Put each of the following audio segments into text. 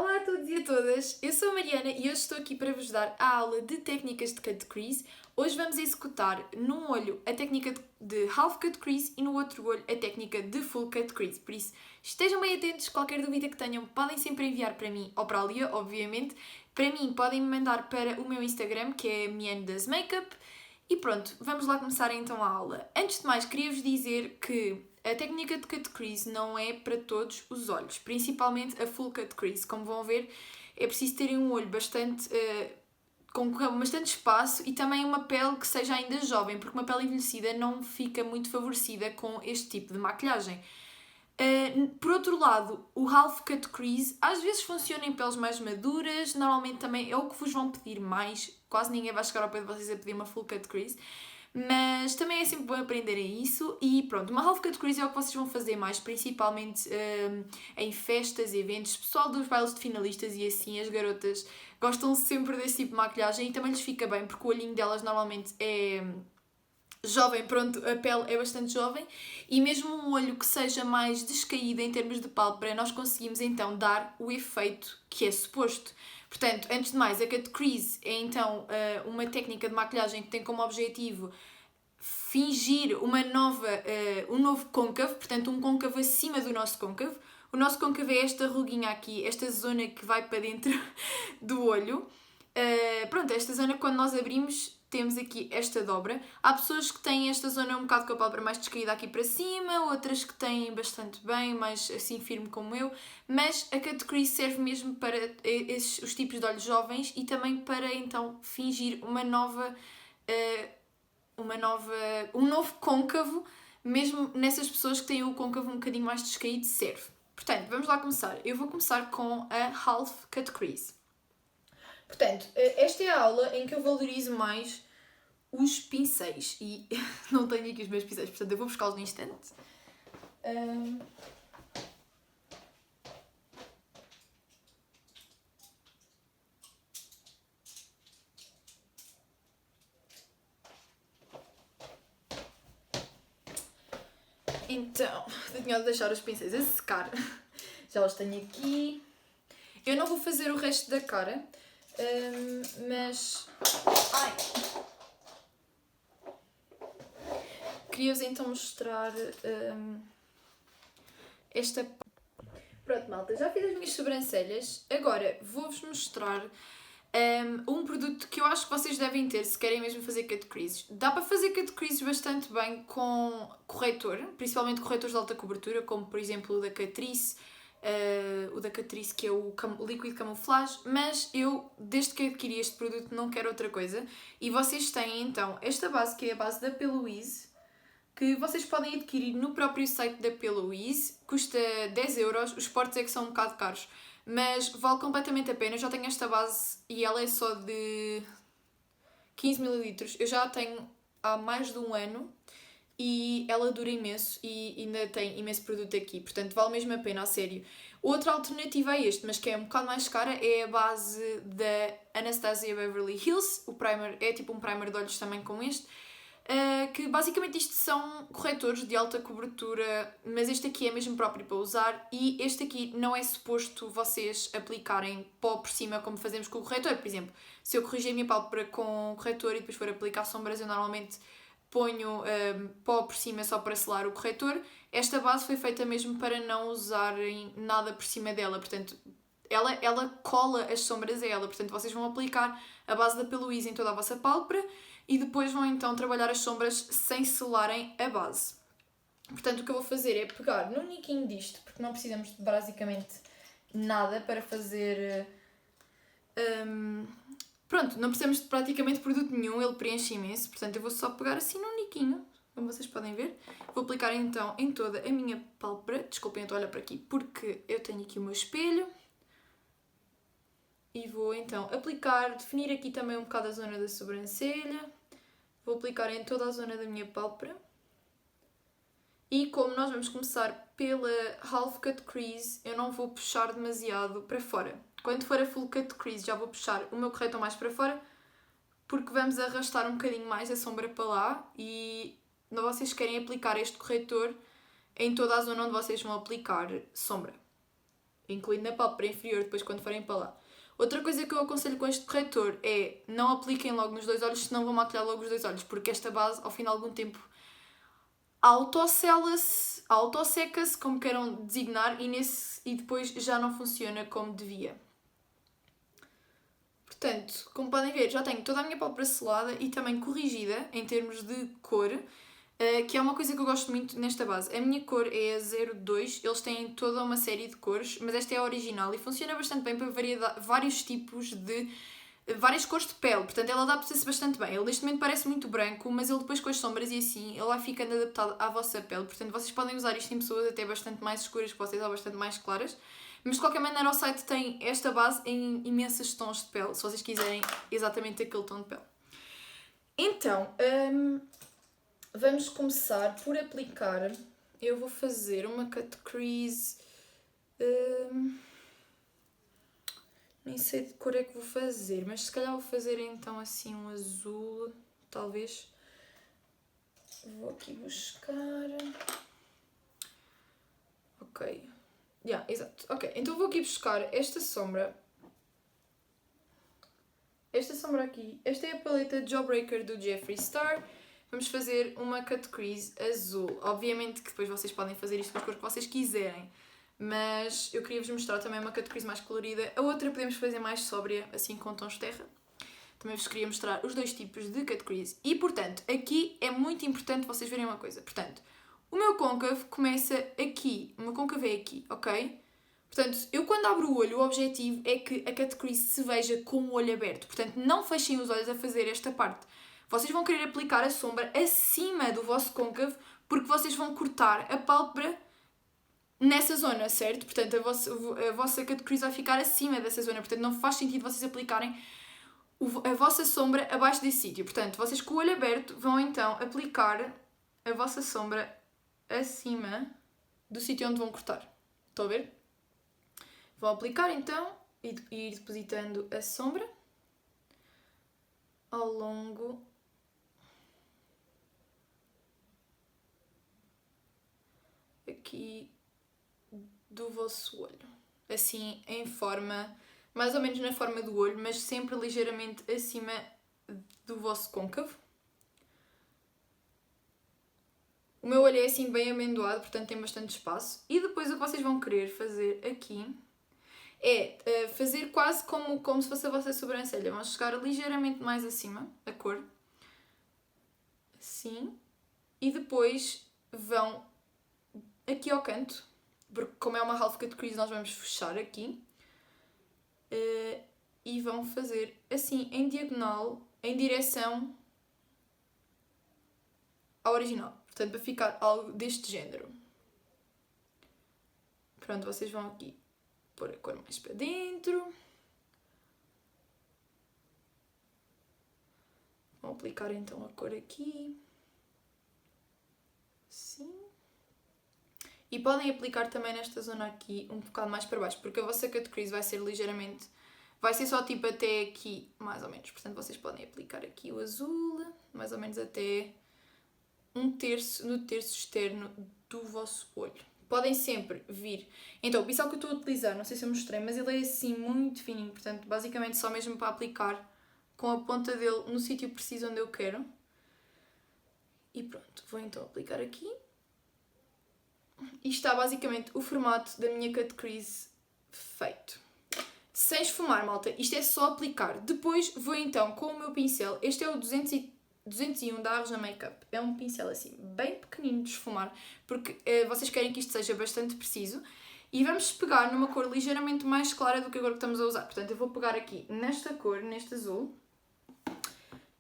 Olá a todos e a todas, eu sou a Mariana e hoje estou aqui para vos dar a aula de técnicas de cut crease. Hoje vamos executar num olho a técnica de half cut crease e no outro olho a técnica de full cut crease. Por isso, estejam bem atentos, qualquer dúvida que tenham podem sempre enviar para mim ou para a Lia, obviamente. Para mim podem me mandar para o meu Instagram, que é mianedasmakeup. E pronto, vamos lá começar então a aula. Antes de mais, queria-vos dizer que a técnica de cut crease não é para todos os olhos, principalmente a full cut crease. Como vão ver, é preciso terem um olho com bastante espaço e também uma pele que seja ainda jovem, porque uma pele envelhecida não fica muito favorecida com este tipo de maquilhagem. Por outro lado, o half cut crease às vezes funciona em peles mais maduras, normalmente também é o que vos vão pedir mais, quase ninguém vai chegar ao pé de vocês a pedir uma full cut crease, mas também é sempre bom aprenderem isso. E pronto, uma half cut crease é o que vocês vão fazer mais, principalmente em festas, eventos, pessoal dos bailes de finalistas e assim, as garotas gostam sempre desse tipo de maquilhagem e também lhes fica bem, porque o olhinho delas normalmente é jovem, pronto, a pele é bastante jovem e mesmo um olho que seja mais descaído em termos de pálpebra, nós conseguimos então dar o efeito que é suposto. Portanto, antes de mais, a cut crease é então uma técnica de maquilhagem que tem como objetivo fingir um novo côncavo, portanto um côncavo acima do nosso côncavo. O nosso côncavo é esta ruguinha aqui, esta zona que vai para dentro do olho. Pronto, esta zona quando nós abrimos temos aqui esta dobra. Há pessoas que têm esta zona um bocado com a pálpebra mais descaída aqui para cima, outras que têm bastante bem, mais assim firme como eu, mas a cut crease serve mesmo para os tipos de olhos jovens e também para então fingir um novo côncavo, mesmo nessas pessoas que têm o côncavo um bocadinho mais descaído, serve. Portanto, vamos lá começar. Eu vou começar com a half cut crease. Portanto, esta é a aula em que eu valorizo mais os pincéis e não tenho aqui os meus pincéis, portanto eu vou buscá-los no instante. Então, eu tinha de deixar os pincéis a secar. Já os tenho aqui. Eu não vou fazer o resto da cara, mas... Ai! Queria-vos então mostrar esta... Pronto, malta, já fiz as minhas sobrancelhas. Agora vou-vos mostrar um produto que eu acho que vocês devem ter se querem mesmo fazer cut creases. Dá para fazer cut creases bastante bem com corretor, principalmente corretores de alta cobertura, como por exemplo o da Catrice, que é o líquido camuflage, mas eu, desde que adquiri este produto, não quero outra coisa. E vocês têm então esta base, que é a base da P.Louise, que vocês podem adquirir no próprio site da P.Louise, custa 10€, os portos é que são um bocado caros, mas vale completamente a pena. Eu já tenho esta base e ela é só de 15ml, eu já a tenho há mais de um ano e ela dura imenso e ainda tem imenso produto aqui, portanto vale mesmo a pena, a sério. Outra alternativa a este, mas que é um bocado mais cara, é a base da Anastasia Beverly Hills. O primer é tipo um primer de olhos também com este, que basicamente isto são corretores de alta cobertura, mas este aqui é mesmo próprio para usar e este aqui não é suposto vocês aplicarem pó por cima como fazemos com o corretor. Por exemplo, se eu corrigir a minha pálpebra com o corretor e depois for aplicar sombras, eu normalmente ponho pó por cima só para selar o corretor. Esta base foi feita mesmo para não usarem nada por cima dela, portanto ela cola as sombras a ela, portanto vocês vão aplicar a base da P.Louise em toda a vossa pálpebra e depois vão então trabalhar as sombras sem selarem a base. Portanto, o que eu vou fazer é pegar no niquinho disto, porque não precisamos de basicamente nada para fazer... Pronto, não precisamos de praticamente produto nenhum, ele preenche imenso, portanto eu vou só pegar assim no niquinho, como vocês podem ver. Vou aplicar então em toda a minha pálpebra. Desculpem, eu estou a olhar para aqui porque eu tenho aqui o meu espelho. E vou então aplicar, definir aqui também um bocado a zona da sobrancelha. Vou aplicar em toda a zona da minha pálpebra. E como nós vamos começar pela half cut crease, eu não vou puxar demasiado para fora. Quando for a full cut crease já vou puxar o meu corretor mais para fora, porque vamos arrastar um bocadinho mais a sombra para lá e vocês querem aplicar este corretor em toda a zona onde vocês vão aplicar sombra. incluindo na pálpebra inferior, depois quando forem para lá. Outra coisa que eu aconselho com este corretor é não apliquem logo nos 2 olhos, senão vão maquilhar logo os 2 olhos, porque esta base, ao fim de algum tempo, autosseca-se, como queiram designar, e depois já não funciona como devia. Portanto, como podem ver, já tenho toda a minha pálpebra selada e também corrigida em termos de cor, que é uma coisa que eu gosto muito nesta base. A minha cor é a 02, eles têm toda uma série de cores, mas esta é a original e funciona bastante bem para vários tipos de... várias cores de pele, portanto ela adapta-se bastante bem. Ele neste momento parece muito branco, mas ele depois com as sombras e assim, ele vai ficando adaptado à vossa pele. Portanto, vocês podem usar isto em pessoas até bastante mais escuras que vocês ou bastante mais claras. Mas de qualquer maneira o site tem esta base em imensas tons de pele, se vocês quiserem exatamente aquele tom de pele. Então, vamos começar por aplicar. Eu vou fazer uma cut crease. Nem sei de cor é que vou fazer, mas se calhar vou fazer então assim um azul, talvez. Vou aqui buscar. Ok. Exato. Ok, então vou aqui buscar esta sombra. Esta sombra aqui. Esta é a paleta Jawbreaker do Jeffree Star. Vamos fazer uma cut crease azul. Obviamente que depois vocês podem fazer isto com as cores que vocês quiserem. Mas eu queria vos mostrar também uma cut crease mais colorida. A outra podemos fazer mais sóbria, assim com tons de terra. Também vos queria mostrar os 2 tipos de cut crease. E portanto, aqui é muito importante vocês verem uma coisa. Portanto, o meu côncavo começa aqui. O meu côncavo é aqui, ok? Portanto, eu quando abro o olho, o objetivo é que a cut crease se veja com o olho aberto. Portanto, não fechem os olhos a fazer esta parte. Vocês vão querer aplicar a sombra acima do vosso côncavo, porque vocês vão cortar a pálpebra nessa zona, certo? Portanto, a vossa cut crease vai ficar acima dessa zona. Portanto, não faz sentido vocês aplicarem a vossa sombra abaixo desse sítio. Portanto, vocês com o olho aberto vão então aplicar a vossa sombra acima do sítio onde vão cortar. Estão a ver? Vão aplicar então e ir depositando a sombra ao longo aqui do vosso olho. Assim, em forma, mais ou menos na forma do olho, mas sempre ligeiramente acima do vosso côncavo. O meu olho é assim bem amendoado, portanto tem bastante espaço. E depois o que vocês vão querer fazer aqui é fazer quase como se fosse a vossa sobrancelha. Vão chegar ligeiramente mais acima, a cor. Assim. E depois vão aqui ao canto, porque como é uma half cut crease nós vamos fechar aqui. E vão fazer assim, em diagonal, em direção ao original. Portanto, para ficar algo deste género. Pronto, vocês vão aqui pôr a cor mais para dentro. Vão aplicar então a cor aqui. Assim. E podem aplicar também nesta zona aqui, um bocado mais para baixo, porque a vossa cut crease vai ser ligeiramente... vai ser só tipo até aqui, mais ou menos. Portanto, vocês podem aplicar aqui o azul, mais ou menos até no terço externo do vosso olho. Podem sempre vir... Então, o pincel que eu estou a utilizar, não sei se eu mostrei, mas ele é assim muito fininho. Portanto, basicamente só mesmo para aplicar com a ponta dele no sítio preciso onde eu quero. E pronto, vou então aplicar aqui. E está basicamente o formato da minha cut crease feito. Sem esfumar, malta. Isto é só aplicar. Depois vou então com o meu pincel. Este é o 201 da Arros na Makeup. É um pincel assim, bem pequenino de esfumar. Porque vocês querem que isto seja bastante preciso. E vamos pegar numa cor ligeiramente mais clara do que a cor que estamos a usar. Portanto, eu vou pegar aqui nesta cor, neste azul.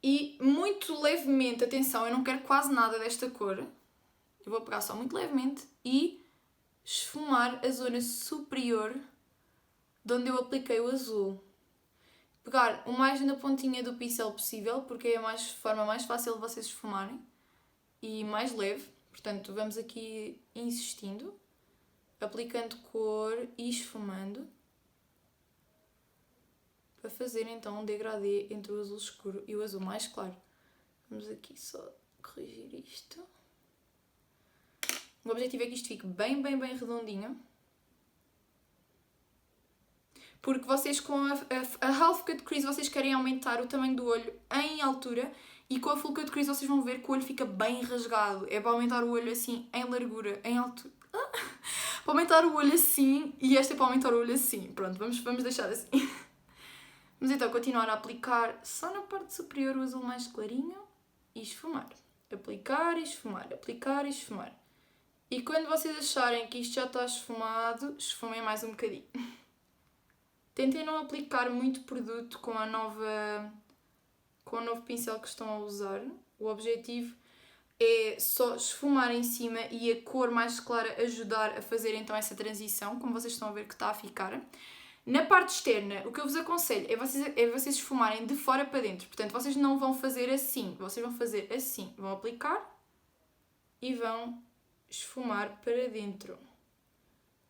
E muito levemente, atenção, eu não quero quase nada desta cor. Eu vou pegar só muito levemente e esfumar a zona superior de onde eu apliquei o azul. Pegar o mais na pontinha do pincel possível, porque é a forma mais fácil de vocês esfumarem e mais leve. Portanto, vamos aqui insistindo, aplicando cor e esfumando, para fazer então um degradê entre o azul escuro e o azul mais claro. Vamos aqui só corrigir isto. O objetivo é que isto fique bem redondinho. porque vocês com a Half Cut Crease vocês querem aumentar o tamanho do olho em altura e com a Full Cut Crease vocês vão ver que o olho fica bem rasgado. É para aumentar o olho assim em largura, em altura. Para aumentar o olho assim e esta é para aumentar o olho assim. Pronto, vamos deixar assim. Vamos então continuar a aplicar só na parte superior o azul mais clarinho e esfumar. Aplicar e esfumar, aplicar e esfumar. E quando vocês acharem que isto já está esfumado, esfumem mais um bocadinho. Tentem não aplicar muito produto com o novo pincel que estão a usar. O objetivo é só esfumar em cima e a cor mais clara ajudar a fazer então essa transição, como vocês estão a ver que está a ficar. Na parte externa, o que eu vos aconselho é vocês esfumarem de fora para dentro. Portanto, vocês não vão fazer assim, vocês vão fazer assim. Vão aplicar e vão esfumar para dentro.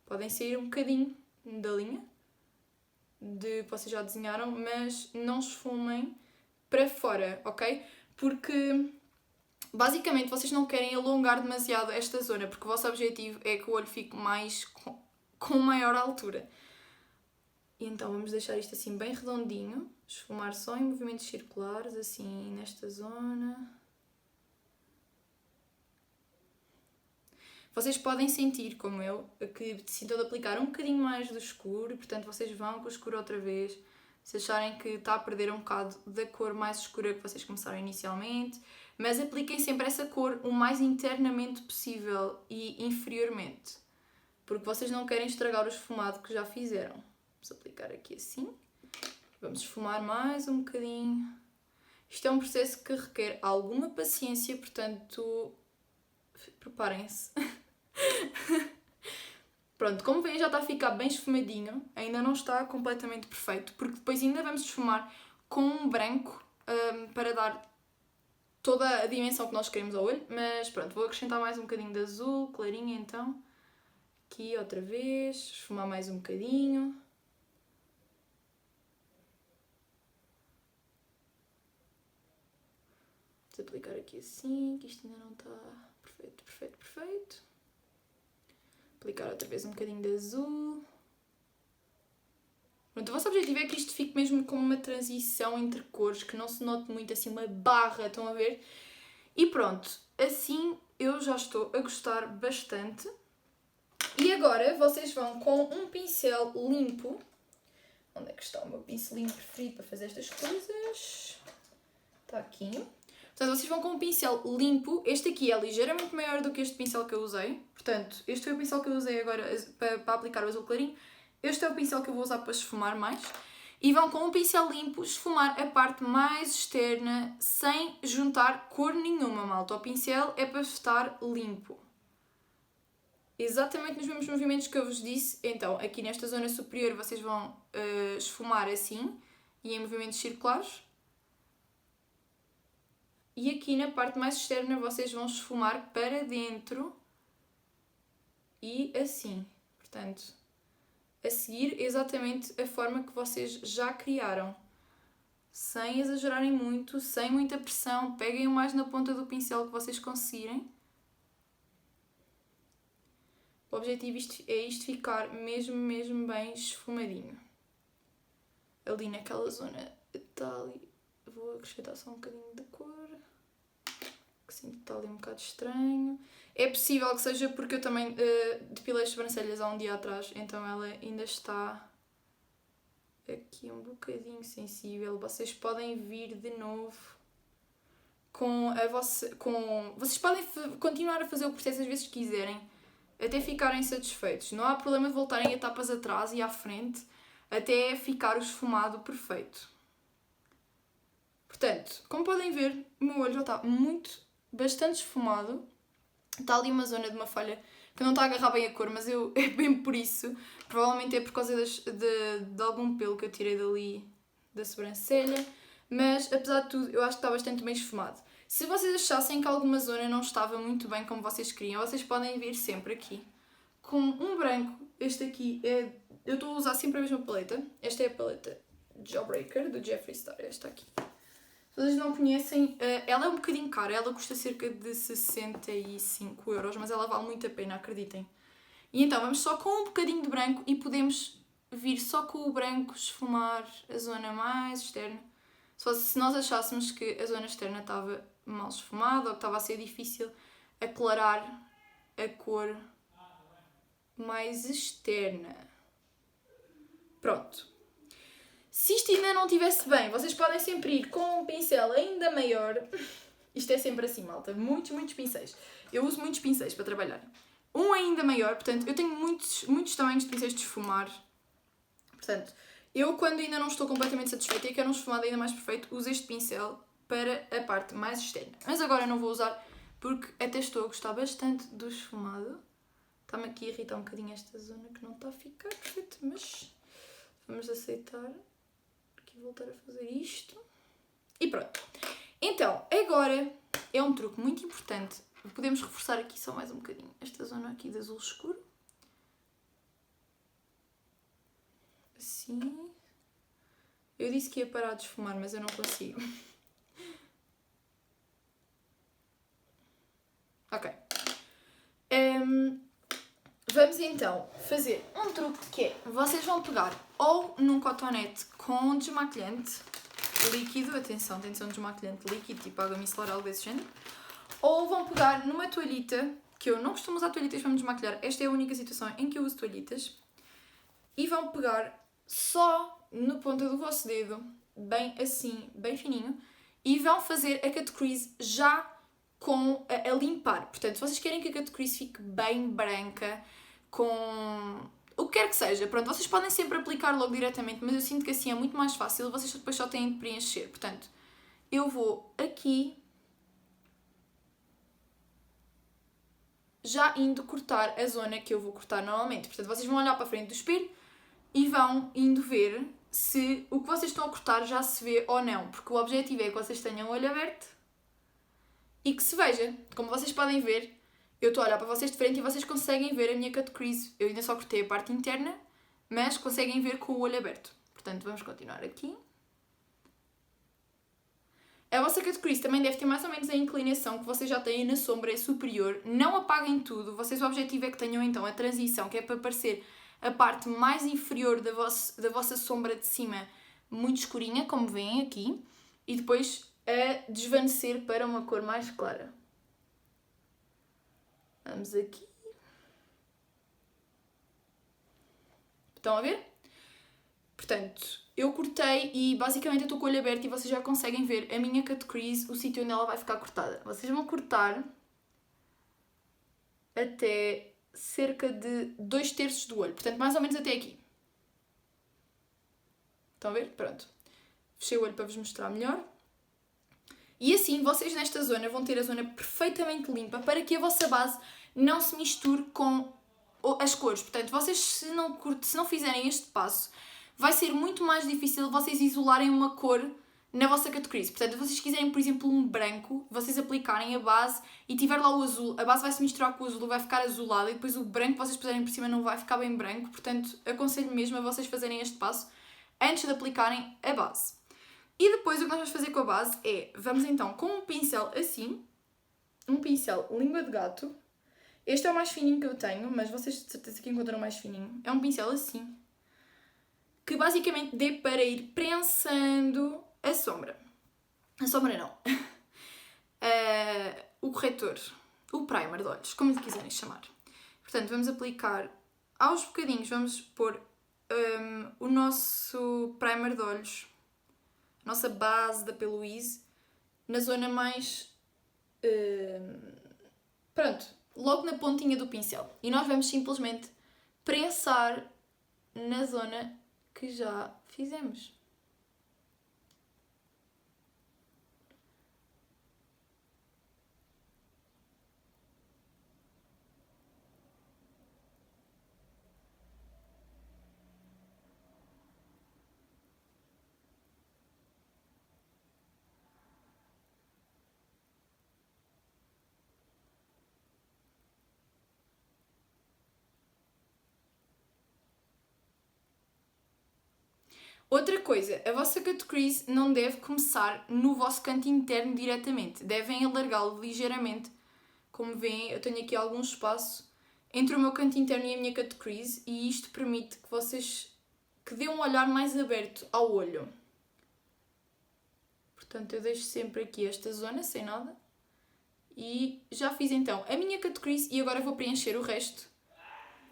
Podem sair um bocadinho da linha que vocês já desenharam, mas não esfumem para fora, ok? Porque basicamente vocês não querem alongar demasiado esta zona, porque o vosso objetivo é que o olho fique mais com maior altura. E então vamos deixar isto assim bem redondinho, esfumar só em movimentos circulares, assim nesta zona. Vocês podem sentir, como eu, que sintam de aplicar um bocadinho mais do escuro, e portanto vocês vão com o escuro outra vez, se acharem que está a perder um bocado da cor mais escura que vocês começaram inicialmente, mas apliquem sempre essa cor o mais internamente possível e inferiormente, porque vocês não querem estragar o esfumado que já fizeram. Vamos aplicar aqui assim, vamos esfumar mais um bocadinho. Isto é um processo que requer alguma paciência, portanto preparem-se. Pronto, como veem já está a ficar bem esfumadinho, ainda não está completamente perfeito, porque depois ainda vamos esfumar com um branco para dar toda a dimensão que nós queremos ao olho, mas pronto, vou acrescentar mais um bocadinho de azul, clarinha então, aqui outra vez, esfumar mais um bocadinho. Vou aplicar aqui assim, que isto ainda não está perfeito, perfeito, perfeito. Aplicar outra vez um bocadinho de azul. Pronto, o vosso objetivo é que isto fique mesmo como uma transição entre cores, que não se note muito assim uma barra, estão a ver? E pronto, assim eu já estou a gostar bastante. E agora vocês vão com um pincel limpo. Onde é que está o meu pincelinho preferido para fazer estas coisas? Está aqui. Portanto, vocês vão com um pincel limpo. Este aqui é ligeiramente maior do que este pincel que eu usei. Portanto, este foi o pincel que eu usei agora para aplicar o azul clarinho. Este é o pincel que eu vou usar para esfumar mais. E vão com um pincel limpo esfumar a parte mais externa sem juntar cor nenhuma, malta. O pincel é para estar limpo. Exatamente nos mesmos movimentos que eu vos disse. Então, aqui nesta zona superior vocês vão esfumar assim e em movimentos circulares. E aqui na parte mais externa vocês vão esfumar para dentro e assim. Portanto, a seguir exatamente a forma que vocês já criaram. Sem exagerarem muito, sem muita pressão. Peguem o mais na ponta do pincel que vocês conseguirem. O objetivo é isto ficar mesmo bem esfumadinho. Ali naquela zona está ali. Vou acrescentar só um bocadinho de cor. Que sinto que está ali um bocado estranho. É possível que seja porque eu também depilei as sobrancelhas há um dia atrás. Então ela ainda está aqui um bocadinho sensível. Vocês podem vir de novo vocês podem continuar a fazer o processo às vezes que quiserem. Até ficarem satisfeitos. Não há problema de voltarem etapas atrás e à frente até ficar o esfumado perfeito. Portanto, como podem ver, o meu olho já está bastante esfumado. Está ali uma zona de uma falha que não está a agarrar bem a cor, mas é bem por isso. Provavelmente é por causa de algum pelo que eu tirei dali da sobrancelha. Mas, apesar de tudo, eu acho que está bastante bem esfumado. Se vocês achassem que alguma zona não estava muito bem como vocês queriam, vocês podem vir sempre aqui com um branco. Este aqui eu estou a usar sempre a mesma paleta. Esta é a paleta Jawbreaker do Jeffree Star. Esta aqui. Se vocês não conhecem, ela é um bocadinho cara. Ela custa cerca de 65€, mas ela vale muito a pena, acreditem. E então vamos só com um bocadinho de branco e podemos vir só com o branco esfumar a zona mais externa. Se nós achássemos que a zona externa estava mal esfumada ou que estava a ser difícil aclarar a cor mais externa. Pronto. Se isto ainda não estivesse bem, vocês podem sempre ir com um pincel ainda maior. Isto é sempre assim, malta. Muitos pincéis. Eu uso muitos pincéis para trabalhar. Um ainda maior, portanto, eu tenho muitos tamanhos de pincéis de esfumar. Portanto, eu quando ainda não estou completamente satisfeita e quero um esfumado ainda mais perfeito, uso este pincel para a parte mais externa. Mas agora não vou usar porque até estou a gostar bastante do esfumado. Está-me aqui a irritar um bocadinho esta zona que não está a ficar perfeito, mas vamos aceitar. Aqui voltar a fazer isto. E pronto. Então, agora é um truque muito importante. Podemos reforçar aqui só mais um bocadinho esta zona aqui de azul escuro. Assim. Eu disse que ia parar de esfumar, mas eu não consigo. Ok. Vamos então fazer um truque que é, vocês vão pegar ou num cotonete com desmaquilhante líquido, atenção, tem de ser um desmaquilhante líquido, tipo água micelar, algo desse género, ou vão pegar numa toalhita, que eu não costumo usar toalhitas para me desmaquilhar, esta é a única situação em que eu uso toalhitas, e vão pegar só no ponta do vosso dedo, bem assim, bem fininho, e vão fazer a cut crease já com a limpar. Portanto, se vocês querem que a cut crease fique bem branca, com o que quer que seja, pronto, vocês podem sempre aplicar logo diretamente, mas eu sinto que assim é muito mais fácil, vocês depois só têm de preencher. Portanto, eu vou aqui já indo cortar a zona que eu vou cortar normalmente. Portanto, vocês vão olhar para a frente do espelho e vão indo ver se o que vocês estão a cortar já se vê ou não, porque o objetivo é que vocês tenham o olho aberto e que se veja. Como vocês podem ver, eu estou a olhar para vocês de frente e vocês conseguem ver a minha cut crease. Eu ainda só cortei a parte interna, mas conseguem ver com o olho aberto. Portanto, vamos continuar aqui. A vossa cut crease também deve ter mais ou menos a inclinação que vocês já têm na sombra superior. Não apaguem tudo. Vocês, o objetivo é que tenham então a transição, que é para parecer a parte mais inferior da vossa sombra de cima muito escurinha, como veem aqui, e depois a desvanecer para uma cor mais clara. Vamos aqui. Estão a ver? Portanto, eu cortei e basicamente eu estou com o olho aberto e vocês já conseguem ver a minha cut crease, o sítio onde ela vai ficar cortada. Vocês vão cortar até cerca de 2/3 do olho. Portanto, mais ou menos até aqui. Estão a ver? Pronto. Fechei o olho para vos mostrar melhor. E assim, vocês nesta zona vão ter a zona perfeitamente limpa para que a vossa base não se misture com as cores. Portanto, vocês se não fizerem este passo, vai ser muito mais difícil vocês isolarem uma cor na vossa cut crease. Portanto, se vocês quiserem, por exemplo, um branco, vocês aplicarem a base e tiver lá o azul, a base vai se misturar com o azul, vai ficar azulada e depois o branco que vocês puserem por cima não vai ficar bem branco. Portanto, aconselho mesmo a vocês fazerem este passo antes de aplicarem a base. E depois o que nós vamos fazer com a base é, vamos então com um pincel assim, um pincel língua de gato. Este é o mais fininho que eu tenho, mas vocês de certeza que encontram mais fininho. É um pincel assim, que basicamente dê para ir prensando a sombra. A sombra não. O corretor. O primer de olhos, como lhe quiserem chamar. Portanto, vamos aplicar aos bocadinhos, vamos pôr o nosso primer de olhos, a nossa base da P-Louise, na zona mais... pronto, logo na pontinha do pincel. E nós vamos simplesmente prensar na zona que já fizemos. Outra coisa, a vossa cut crease não deve começar no vosso canto interno diretamente. Devem alargá-lo ligeiramente. Como veem, eu tenho aqui algum espaço entre o meu canto interno e a minha cut crease e isto permite que vocês que dê um olhar mais aberto ao olho. Portanto, eu deixo sempre aqui esta zona, sem nada. E já fiz então a minha cut crease e agora vou preencher o resto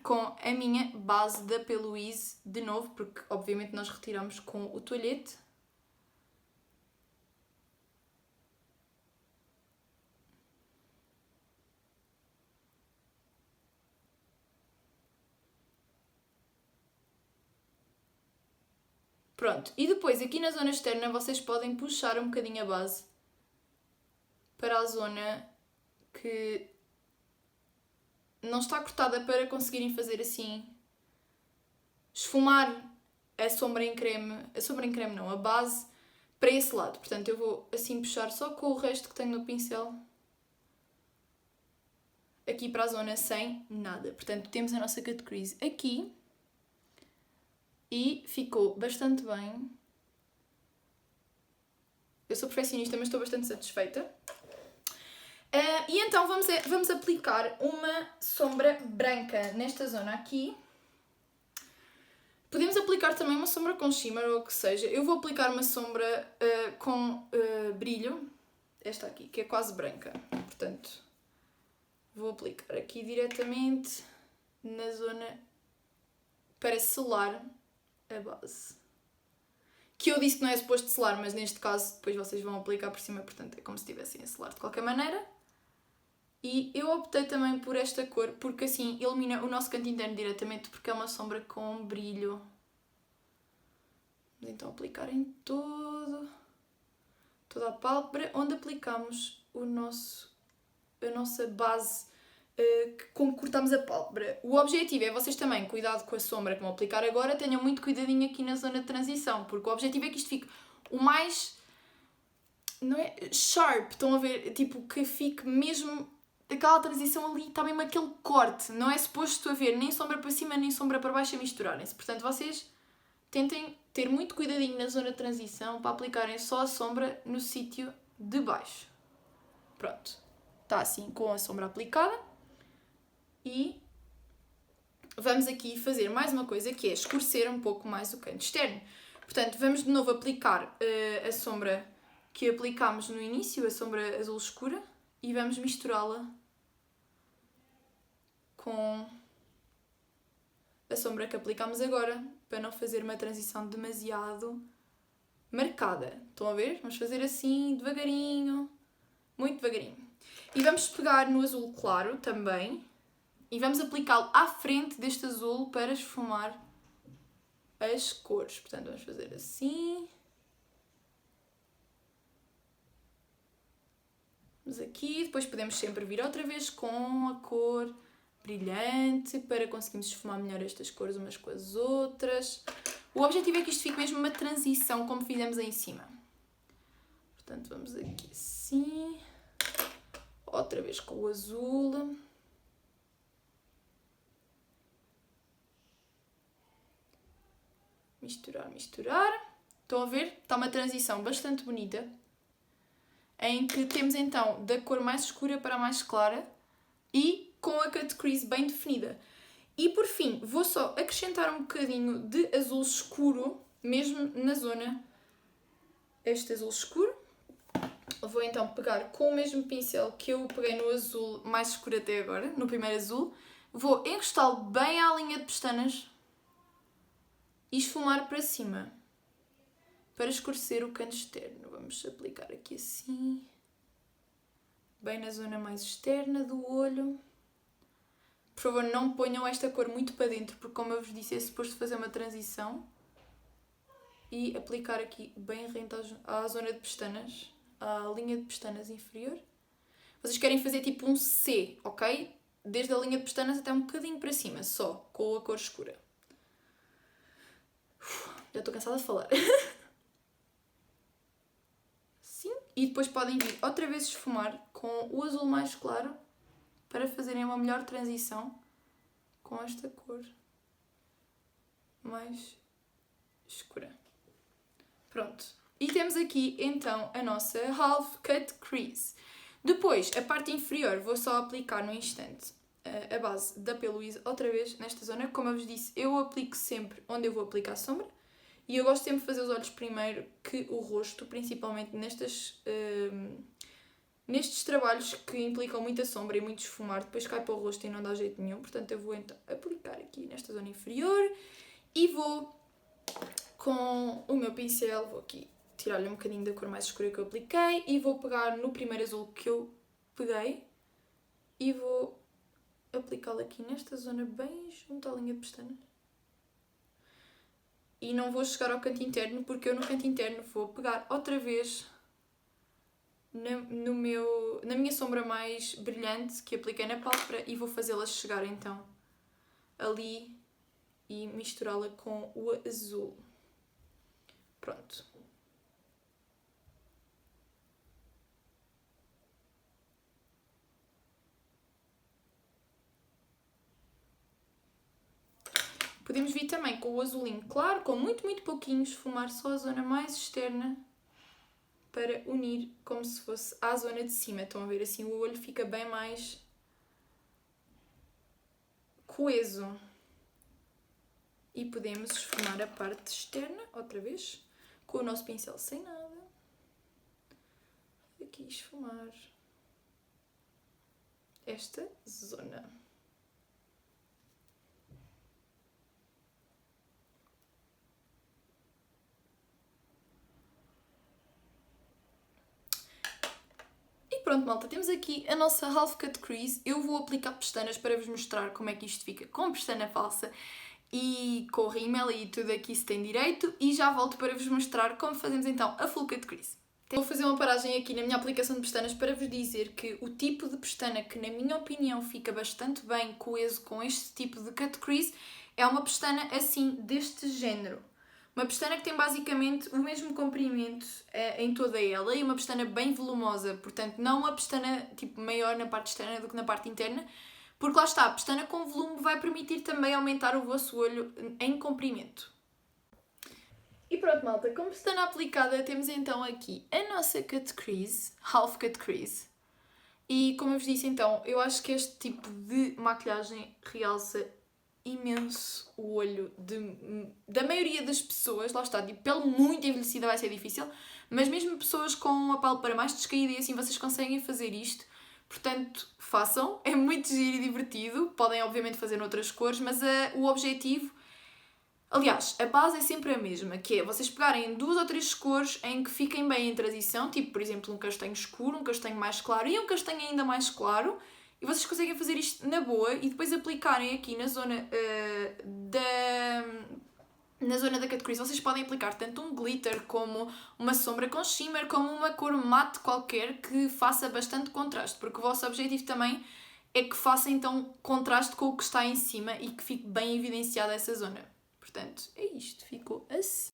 com a minha base da P. Louise de novo, porque obviamente nós retiramos com o toalhete. Pronto, e depois aqui na zona externa vocês podem puxar um bocadinho a base para a zona que não está cortada para conseguirem fazer assim, esfumar a sombra em creme não, a base para esse lado. Portanto, eu vou assim puxar só com o resto que tenho no pincel aqui para a zona sem nada. Portanto, temos a nossa cut crease aqui e ficou bastante bem. Eu sou perfeccionista, mas estou bastante satisfeita. E então vamos aplicar uma sombra branca nesta zona aqui. Podemos aplicar também uma sombra com shimmer ou o que seja. Eu vou aplicar uma sombra com brilho, esta aqui, que é quase branca. Portanto, vou aplicar aqui diretamente na zona para selar a base. Que eu disse que não é suposto selar, mas neste caso depois vocês vão aplicar por cima, portanto é como se estivessem a selar de qualquer maneira. E eu optei também por esta cor, porque assim ilumina o nosso canto interno diretamente, porque é uma sombra com brilho. Vamos então aplicar em toda a pálpebra, onde aplicamos a nossa base, como cortamos a pálpebra. O objetivo é vocês também, cuidado com a sombra que vão aplicar agora, tenham muito cuidadinho aqui na zona de transição, porque o objetivo é que isto fique o mais, não é, sharp, estão a ver, tipo, que fique mesmo aquela transição ali, está mesmo aquele corte, não é suposto haver nem sombra para cima nem sombra para baixo a misturarem-se. Portanto, vocês tentem ter muito cuidadinho na zona de transição para aplicarem só a sombra no sítio de baixo. Pronto, está assim com a sombra aplicada. E vamos aqui fazer mais uma coisa, que é escurecer um pouco mais o canto externo. Portanto, vamos de novo aplicar a sombra que aplicámos no início, a sombra azul escura, e vamos misturá-la com a sombra que aplicámos agora, para não fazer uma transição demasiado marcada. Estão a ver? Vamos fazer assim, devagarinho, muito devagarinho. E vamos pegar no azul claro também, e vamos aplicá-lo à frente deste azul para esfumar as cores. Portanto, vamos fazer assim. Vamos aqui, depois podemos sempre vir outra vez com a cor brilhante para conseguirmos esfumar melhor estas cores umas com as outras. O objetivo é que isto fique mesmo uma transição, como fizemos aí em cima. Portanto, vamos aqui assim. Outra vez com o azul. Misturar, misturar. Estão a ver? Está uma transição bastante bonita, em que temos então da cor mais escura para a mais clara e com a cut crease bem definida. E por fim, vou só acrescentar um bocadinho de azul escuro, mesmo na zona, este azul escuro. Vou então pegar com o mesmo pincel que eu peguei no azul mais escuro até agora, no primeiro azul, vou encostá-lo bem à linha de pestanas e esfumar para cima, para escurecer o canto externo. Vamos aplicar aqui assim, bem na zona mais externa do olho. Por favor, não ponham esta cor muito para dentro, porque como eu vos disse, é suposto fazer uma transição. E aplicar aqui bem rente à zona de pestanas, à linha de pestanas inferior. Vocês querem fazer tipo um C, ok? Desde a linha de pestanas até um bocadinho para cima, só, com a cor escura. Já estou cansada de falar. Sim. E depois podem vir outra vez esfumar com o azul mais claro para fazerem uma melhor transição com esta cor mais escura. Pronto. E temos aqui então a nossa half cut crease. Depois, a parte inferior, vou só aplicar no instante a base da P. Louise outra vez nesta zona. Como eu vos disse, eu aplico sempre onde eu vou aplicar sombra. E eu gosto sempre de fazer os olhos primeiro que o rosto, principalmente nestes trabalhos que implicam muita sombra e muito esfumar. Depois cai para o rosto e não dá jeito nenhum. Portanto, eu vou então aplicar aqui nesta zona inferior. E vou com o meu pincel, vou aqui tirar-lhe um bocadinho da cor mais escura que eu apliquei. E vou pegar no primeiro azul que eu peguei. E vou aplicá-lo aqui nesta zona bem junto à linha de pestanas. E não vou chegar ao canto interno, porque eu no canto interno vou pegar outra vez na minha sombra mais brilhante que apliquei na pálpebra e vou fazê-la chegar então ali e misturá-la com o azul. Pronto. Podemos vir também com o azulinho claro, com muito pouquinho, esfumar só a zona mais externa para unir como se fosse à zona de cima. Estão a ver? Assim o olho fica bem mais coeso. E podemos esfumar a parte externa, outra vez, com o nosso pincel sem nada. Aqui esfumar esta zona. E pronto, malta, temos aqui a nossa half cut crease. Eu vou aplicar pestanas para vos mostrar como é que isto fica com pestana falsa e com o rímel e tudo aqui se tem direito. E já volto para vos mostrar como fazemos então a full cut crease. Vou fazer uma paragem aqui na minha aplicação de pestanas para vos dizer que o tipo de pestana que, na minha opinião, fica bastante bem coeso com este tipo de cut crease é uma pestana assim, deste género. Uma pestana que tem basicamente o mesmo comprimento em toda ela e uma pestana bem volumosa, portanto não uma pestana tipo maior na parte externa do que na parte interna, porque lá está, a pestana com volume vai permitir também aumentar o vosso olho em comprimento. E pronto, malta, com pestana aplicada temos então aqui a nossa cut crease, half cut crease. E como eu vos disse então, eu acho que este tipo de maquilhagem realça imenso o olho da maioria das pessoas. Lá está, tipo, pele muito envelhecida vai ser difícil, mas mesmo pessoas com a pálpebra mais descaída e assim vocês conseguem fazer isto. Portanto, façam, é muito giro e divertido. Podem obviamente fazer noutras cores, mas o objetivo, aliás, a base é sempre a mesma, que é vocês pegarem 2 ou 3 cores em que fiquem bem em transição, tipo, por exemplo, um castanho escuro, um castanho mais claro e um castanho ainda mais claro, e vocês conseguem fazer isto na boa e depois aplicarem aqui na zona da cut crease. Vocês podem aplicar tanto um glitter como uma sombra com shimmer, como uma cor mate qualquer que faça bastante contraste, porque o vosso objetivo também é que faça então contraste com o que está em cima e que fique bem evidenciada essa zona. Portanto, é isto, ficou assim.